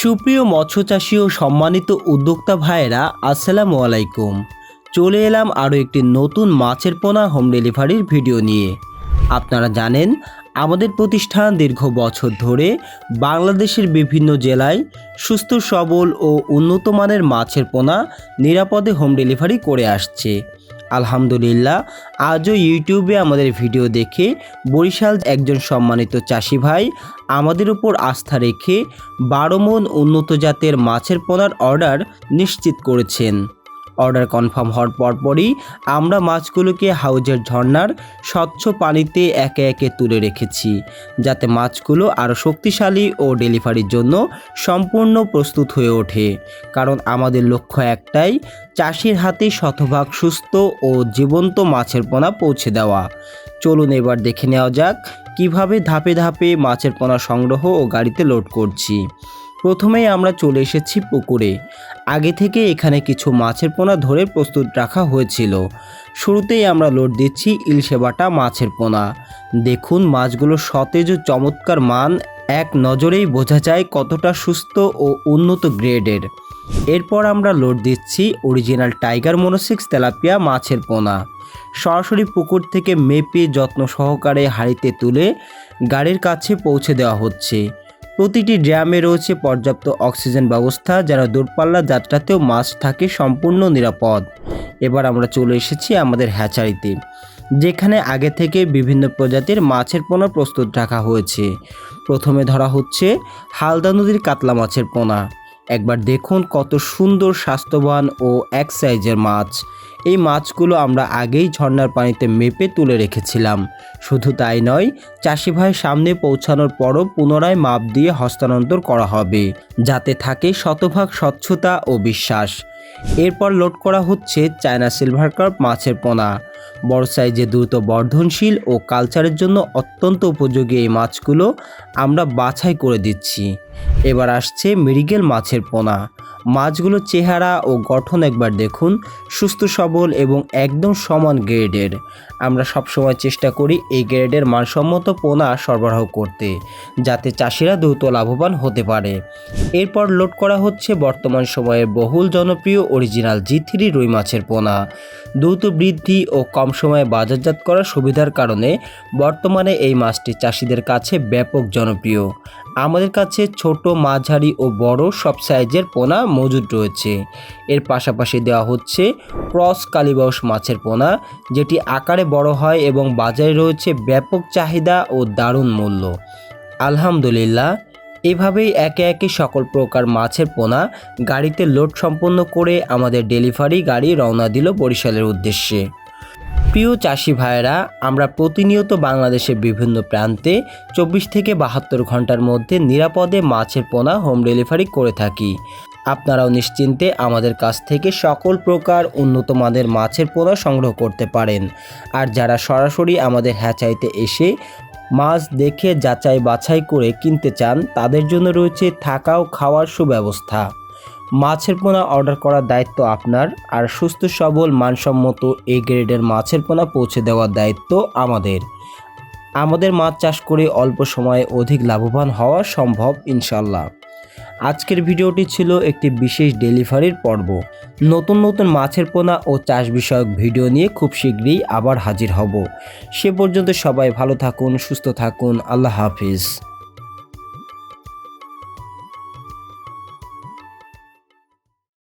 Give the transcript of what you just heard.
সুপ্রিয় মৎস্যচাষী ও সম্মানিত উদ্যোক্তা ভাইয়েরা, আসসালামু আলাইকুম। চলে এলাম আরও একটি নতুন মাছের পোনা হোম ডেলিভারির ভিডিও নিয়ে। আপনারা জানেন, আমাদের প্রতিষ্ঠান দীর্ঘ বছর ধরে বাংলাদেশের বিভিন্ন জেলায় সুস্থ সবল ও উন্নত মানের মাছের পোনা নিরাপদে হোম ডেলিভারি করে আসছে। আলহামদুলিল্লাহ, আজও ইউটিউবে আমাদের ভিডিও দেখে বরিশাল একজন সম্মানিত চাষি ভাই আমাদের উপর আস্থা রেখে 12 মণ উন্নত জাতের মাছের পোনার অর্ডার নিশ্চিত করেছেন। অর্ডার কনফার্ম হওয়ার পরপরই আমরা মাছগুলোকে হাউজের ঝর্ণার স্বচ্ছ পানিতে একে একে তুলে রেখেছি, যাতে মাছগুলো আরও শক্তিশালী ও ডেলিভারির জন্য সম্পূর্ণ প্রস্তুত হয়ে ওঠে। কারণ আমাদের লক্ষ্য একটাই, চাষির হাতে শতভাগ সুস্থ ও জীবন্ত মাছের পোনা পৌঁছে দেওয়া। চলুন এবার দেখে নেওয়া যাক কিভাবে ধাপে ধাপে মাছের পোনা সংগ্রহ ও গাড়িতে লোড করছি। প্রথমেই আমরা চলে এসেছি পুকুরে। আগে থেকে এখানে কিছু মাছের পোনা ধরে প্রস্তুত রাখা হয়েছিল। শুরুতেই আমরা লোড দিচ্ছি ইলশে বাটা মাছের পোনা। দেখুন, মাছগুলো সতেজ ও চমৎকার মান, এক নজরেই বোঝা যায় কতটা সুস্থ ও উন্নত গ্রেডের। এরপর আমরা লোড দিচ্ছি অরিজিনাল টাইগার মনোসিক্স তেলাপিয়া মাছের পোনা। সরাসরি পুকুর থেকে মেপে যত্ন সহকারে হাঁড়িতে তুলে গাড়ির কাছে পৌঁছে দেওয়া হচ্ছে। প্রতিটি ড্রামে রয়েছে পর্যাপ্ত অক্সিজেন ব্যবস্থা, যেন দূরপাল্লা যাত্রাতেও মাছ থাকে সম্পূর্ণ নিরাপদ। এবার আমরা চলে এসেছি আমাদের হ্যাচারিতে, যেখানে আগে থেকে বিভিন্ন প্রজাতির মাছের পোনা প্রস্তুত রাখা হয়েছে। প্রথমে ধরা হচ্ছে হালদা নদীর কাতলা মাছের পোনা। একবার দেখুন কত সুন্দর, স্বাস্থ্যবান ও এক সাইজের মাছ। এই মাছগুলো আমরা আগেই ঝর্ণার পানিতে মেপে তুলে রেখেছিলাম। শুধু তাই নয়, চাষি ভাই সামনে পৌঁছানোর পরও পুনরায় মাপ দিয়ে হস্তান্তর করা হবে, যাতে থাকে শতভাগ স্বচ্ছতা ও বিশ্বাস। এরপর লোড করা হচ্ছে চায়না সিলভার কার্প মাছের পোনা। বড় সাইজে দ্রুত বর্ধনশীল ও কালচারের জন্য অত্যন্ত উপযোগী এই মাছগুলো আমরা বাছাই করে দিচ্ছি। এবার আসছে মৃগেল মাছের পোনা। মাছগুলোর চেহারা ও গঠন একবার দেখুন, সুস্থ সবল এবং একদম সমান গ্রেডের। আমরা সবসময় চেষ্টা করি এই গ্রেডের মানসম্মত পোনা সরবরাহ করতে, যাতে চাষিরা দ্রুত লাভবান হতে পারে। এরপর লোড করা হচ্ছে বর্তমান সময়ে বহুল জনপ্রিয় অরিজিনাল G3 রুই মাছের পোনা। দ্রুত বৃদ্ধি ও কম সময়ে বাজারজাত করার সুবিধার কারণে বর্তমানে এই মাছটি চাষিদের কাছে ব্যাপক জনপ্রিয়। আমাদের কাছে ছোট, মাঝারি ও বড় সব সাইজের পোনা মজুদ রয়েছে। এর পাশাপাশি দেওয়া হচ্ছে ক্রস কালীবাউস মাছের পোনা, যেটি আকারে বড় হয় এবং বাজারে রয়েছে ব্যাপক চাহিদা ও দারুণ মূল্য। আলহামদুলিল্লাহ, এভাবেই একে একে সকল প্রকার মাছের পোনা গাড়িতে লোড সম্পন্ন করে আমাদের ডেলিভারি গাড়ি রওনা দিল বরিশালের উদ্দেশ্যে। প্রিয় চাষি ভাইয়েরা, আমরা প্রতিনিয়ত বাংলাদেশের বিভিন্ন প্রান্তে 24 থেকে 72 ঘন্টার মধ্যে নিরাপদে মাছের পোনা হোম ডেলিভারি করে থাকি। আপনারাও নিশ্চিন্তে আমাদের কাছ থেকে সকল প্রকার উন্নত মানের মাছের পোনা সংগ্রহ করতে পারেন। আর যারা সরাসরি আমাদের হ্যাচারিতে এসে মাছ দেখে যাচাই বাছাই করে কিনতে চান, তাদের জন্য রয়েছে থাকা ও খাওয়ার সুব্যবস্থা। মাছের পোনা অর্ডার করার দায়িত্ব আপনার, আর সুস্থ সবল মানসম্মত এই গ্রেডের মাছের পোনা পৌঁছে দেওয়ার দায়িত্ব আমাদের। আমাদের মাছ চাষ করে অল্প সময়ে অধিক লাভবান হওয়া সম্ভব ইনশাল্লাহ। আজকের ভিডিওটি ছিল একটি বিশেষ ডেলিভারির পর্ব। নতুন নতুন মাছের পোনা ও চাষ বিষয়ক ভিডিও নিয়ে খুব শীঘ্রই আবার হাজির হব। সে পর্যন্ত সবাই ভালো থাকুন, সুস্থ থাকুন। আল্লাহ হাফিজ।